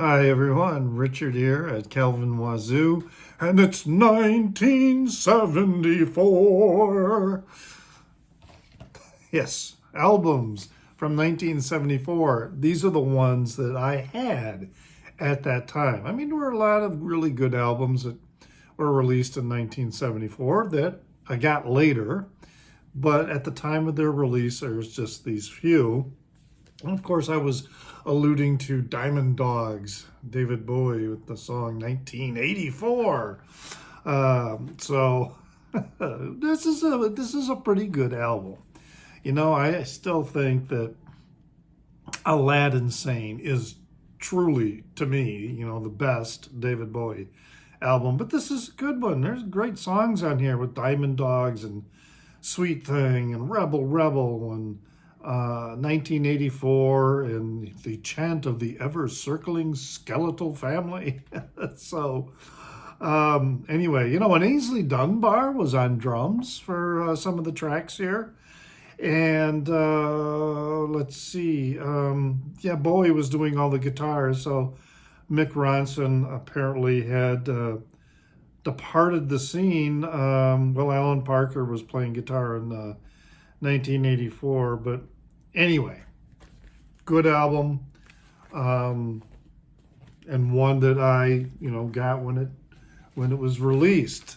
Hi everyone, Richard here at Calvin Wazoo, and it's 1974. Yes, albums from 1974. These are the ones that I had at that time. I mean, there were a lot of really good albums that were released in 1974 that I got later, but at the time of their release, there was just these few. And of course, I was alluding to Diamond Dogs, David Bowie with the song 1984. So this is a pretty good album. You know, I still think that Aladdin Sane is truly, to me, the best David Bowie album. But this is a good one. There's great songs on here with Diamond Dogs and Sweet Thing and Rebel Rebel and 1984 and the chant of the ever-circling skeletal family. So anyway, and Ainsley Dunbar was on drums for some of the tracks here. And let's see. Bowie was doing all the guitars. So Mick Ronson apparently had departed the scene. Alan Parker was playing guitar in 1984. But anyway, good album. And one that I, got when it was released.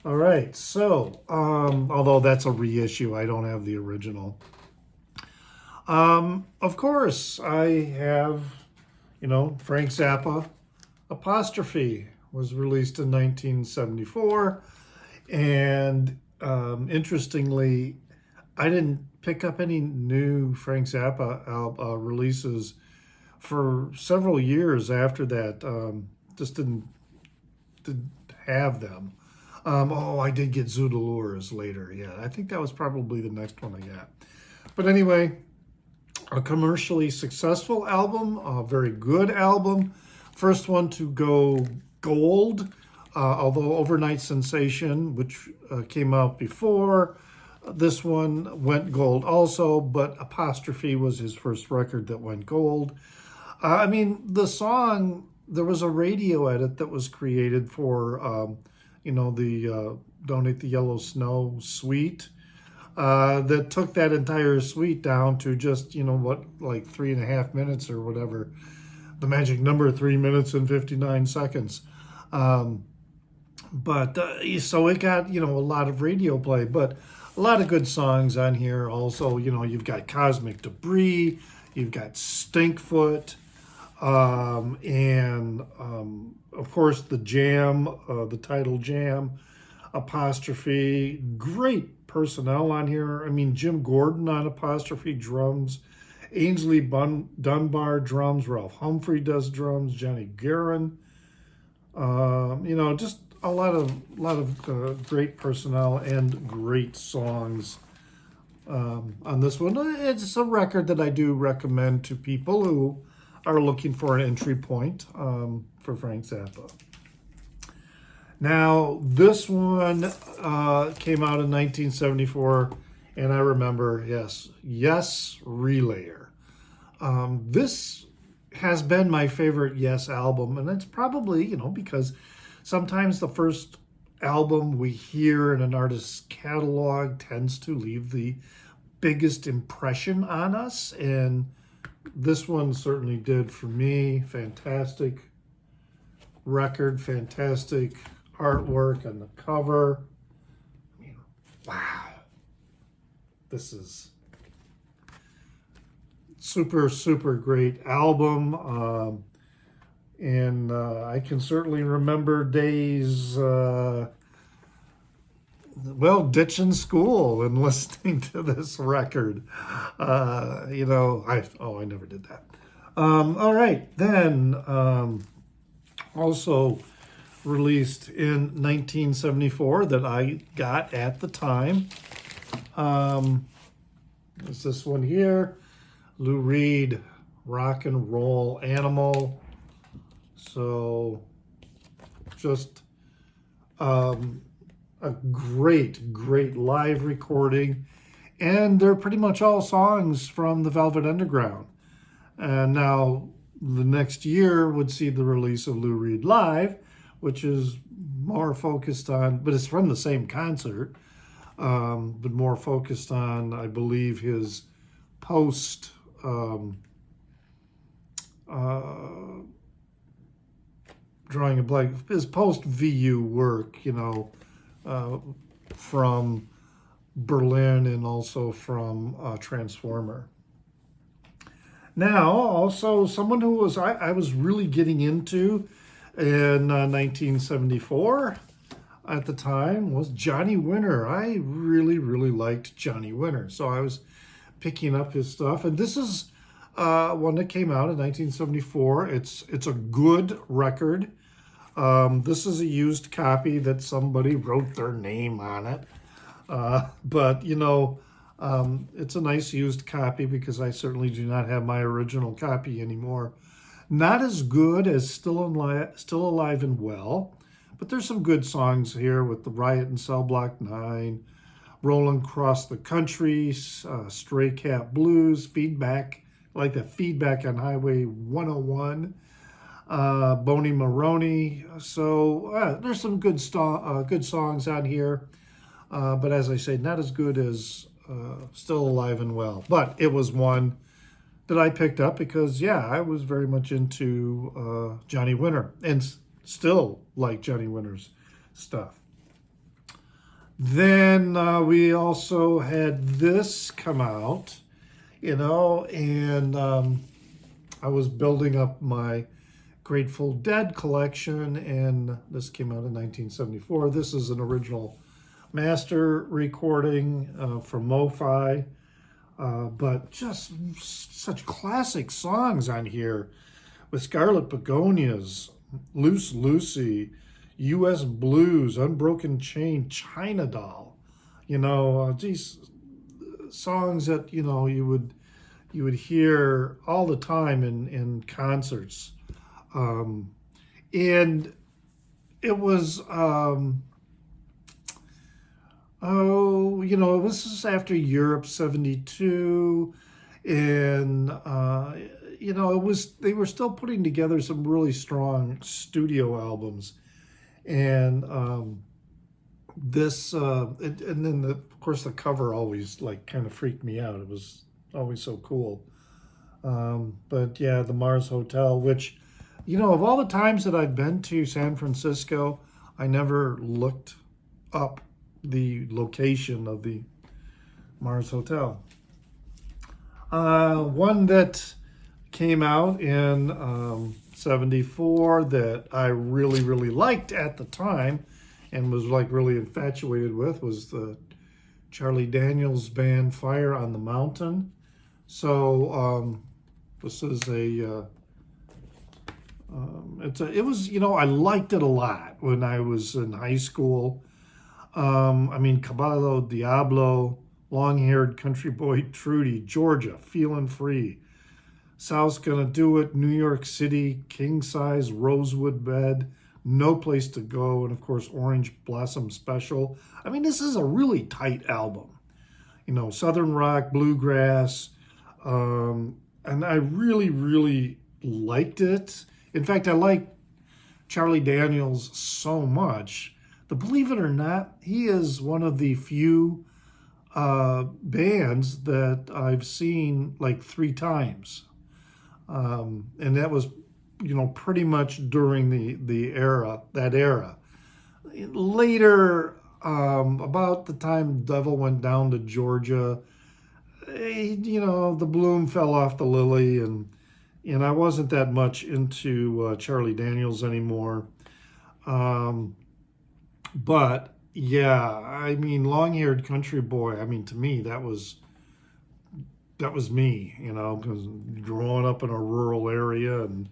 All right, so although that's a reissue, I don't have the original. Of course, I have, Frank Zappa, Apostrophe was released in 1974. And interestingly, I didn't pick up any new Frank Zappa releases for several years after that. Just didn't have them. I did get Zoodalures later. Yeah, I think that was probably the next one I got. But anyway, a commercially successful album, a very good album. First one to go gold, although Overnight Sensation, which came out before, this one went gold also, but Apostrophe was his first record that went gold. The song, there was a radio edit that was created for the Donate the Yellow Snow suite that took that entire suite down to just, like 3.5 minutes or whatever. The magic number, 3 minutes and 59 seconds. So it got, a lot of radio play, but a lot of good songs on here. Also, you've got Cosmic Debris, you've got Stinkfoot, and of course the jam, the title Jam, Apostrophe. Great personnel on here. Jim Gordon on Apostrophe drums, Ainsley Dunbar drums, Ralph Humphrey does drums, Johnny Guerin. Just a lot of great personnel and great songs on this one. It's a record that I do recommend to people who are looking for an entry point for Frank Zappa. Now, this one came out in 1974, and I remember, yes, Relayer. This has been my favorite Yes album, and it's probably, because sometimes the first album we hear in an artist's catalog tends to leave the biggest impression on us, and this one certainly did for me. Fantastic record, fantastic artwork on the cover. Wow. This is super, super great album. And I can certainly remember days, ditching school and listening to this record. I never did that. All right, then also released in 1974 that I got at the time. Is this one here, Lou Reed, Rock and Roll Animal. So just a great live recording. And they're pretty much all songs from the Velvet Underground. And now the next year would see the release of Lou Reed Live, which is more focused on, but it's from the same concert, but more focused on, I believe, his post drawing a blank, his post VU work, from Berlin and also from Transformer. Now, also someone who I was really getting into in 1974 at the time was Johnny Winter. I really, really liked Johnny Winter, so I was picking up his stuff. And this is one that came out in 1974. It's a good record. This is a used copy that somebody wrote their name on it. But it's a nice used copy because I certainly do not have my original copy anymore. Not as good as Still Alive and Well, but there's some good songs here with The Riot in Cell Block 9, Rolling Across the Country, Stray Cat Blues, Feedback, like the Feedback on Highway 101, Boney Maroney. So there's some good songs on here. But as I say, not as good as Still Alive and Well. But it was one that I picked up because, I was very much into Johnny Winter and still like Johnny Winter's stuff. Then we also had this come out, and I was building up my Grateful Dead collection, and this came out in 1974. This is an original master recording from MoFi, but just such classic songs on here with Scarlet Begonias, Loose Lucy, U.S. Blues, Unbroken Chain, China Doll. These songs that you would hear all the time in concerts, and it was. It was after Europe '72, and they were still putting together some really strong studio albums, and this and then of course the cover always kind of freaked me out. It was always so cool, but yeah, the Mars Hotel, which of all the times that I've been to San Francisco, I never looked up the location of the Mars Hotel. One that came out in 74 that I really, really liked at the time and was really infatuated with was the Charlie Daniels band Fire on the Mountain. So this is I liked it a lot when I was in high school. Caballo Diablo, Long-Haired Country Boy Trudy, Georgia, Feeling Free, South's Gonna Do It, New York City, King Size Rosewood Bed, No Place to Go, and of course Orange Blossom Special. This is a really tight album. Southern rock, bluegrass, and I really, really liked it. In fact, I like Charlie Daniels so much. But believe it or not, he is one of the few bands that I've seen 3 times. And that was, pretty much during that era. Later, about the time Devil went down to Georgia, the bloom fell off the lily, and I wasn't that much into Charlie Daniels anymore. But yeah, Long-Haired Country Boy, to me, that was me, because growing up in a rural area and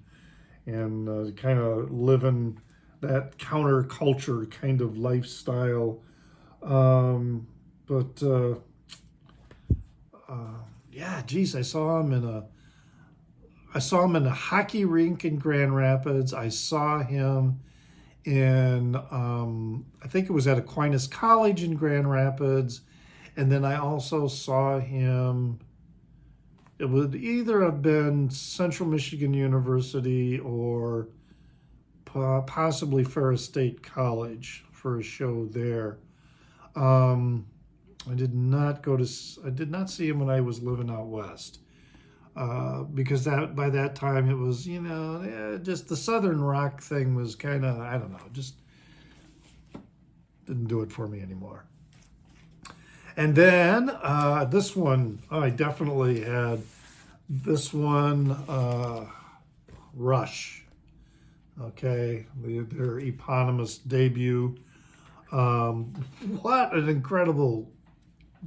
kind of living that counterculture kind of lifestyle. I saw him in a hockey rink in Grand Rapids. I saw him in, I think it was at Aquinas College in Grand Rapids. And then I also saw him it would either have been Central Michigan University or possibly Ferris State College for a show there. I did not see him when I was living out west. Because by that time it was, just the Southern rock thing was kind of, I don't know, just didn't do it for me anymore. And then this one, I definitely had this one, Rush. Okay, their eponymous debut. What an incredible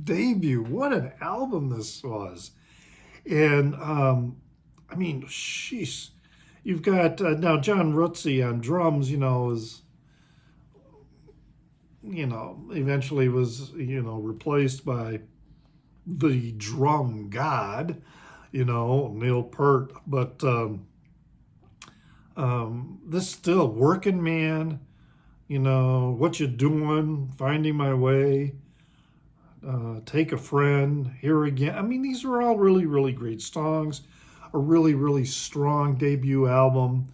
debut. What an album this was. And, I mean, sheesh. You've got now John Rutsey on drums, is, eventually was, replaced by the drum god, Neil Peart. But this still Working Man, What You Doing, Finding My Way, Take a Friend, Here Again. I mean, these are all really, really great songs. A really, really strong debut album.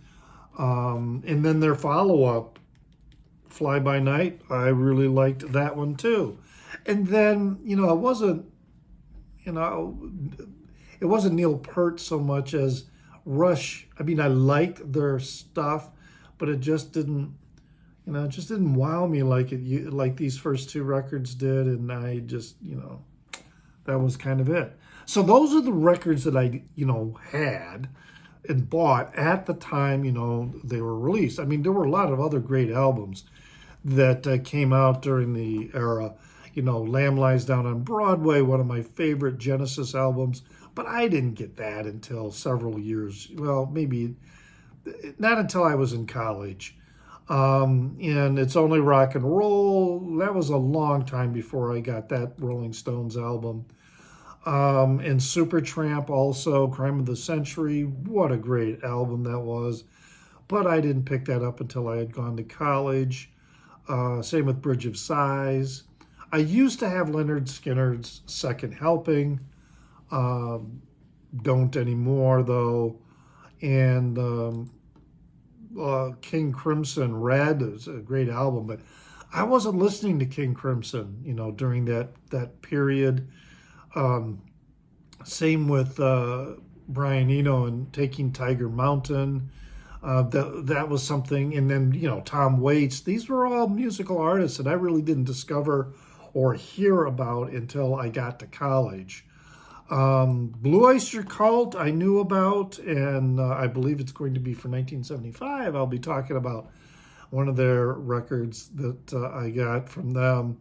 And then their follow-up, Fly By Night, I really liked that one too. And then, it wasn't Neil Peart so much as Rush. I mean, I liked their stuff, but it just didn't, wow me like these first two records did. And I just, that was kind of it. So those are the records that I, had and bought at the time, they were released. I mean, there were a lot of other great albums that came out during the era. Lamb Lies Down on Broadway, one of my favorite Genesis albums. But I didn't get that until several years. Well, maybe not until I was in college. And It's Only Rock and Roll. That was a long time before I got that Rolling Stones album. And Supertramp also, Crime of the Century. What a great album that was. But I didn't pick that up until I had gone to college. Same with Bridge of Sighs. I used to have Leonard Skinner's Second Helping. Don't anymore, though. And King Crimson Red is a great album, but I wasn't listening to King Crimson, during that period. Same with Brian Eno and Taking Tiger Mountain. That was something. And then, Tom Waits. These were all musical artists that I really didn't discover or hear about until I got to college. Blue Oyster Cult I knew about, and I believe it's going to be for 1975. I'll be talking about one of their records that I got from them.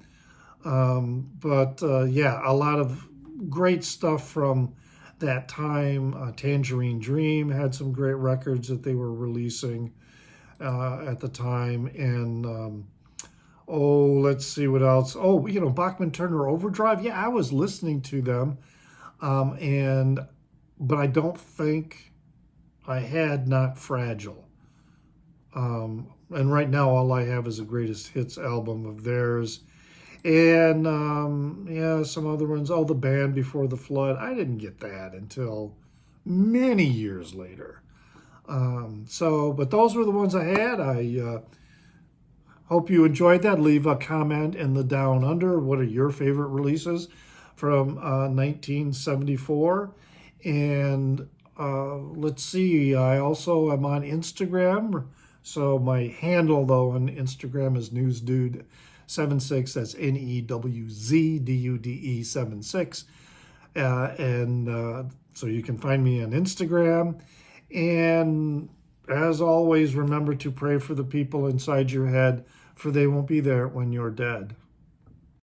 But a lot of great stuff from that time. Tangerine Dream had some great records that they were releasing at the time. And let's see what else. Bachmann Turner Overdrive. Yeah, I was listening to them. But I don't think I had Not Fragile. And right now all I have is a greatest hits album of theirs. And, some other ones. The Band Before the Flood. I didn't get that until many years later. But those were the ones I had. I hope you enjoyed that. Leave a comment in the Down Under. What are your favorite releases from 1974? And let's see, I also am on Instagram. So my handle, though, on Instagram is newsdude76. That's NEWZDUDE 76. So you can find me on Instagram. And as always, remember to pray for the people inside your head, for they won't be there when you're dead.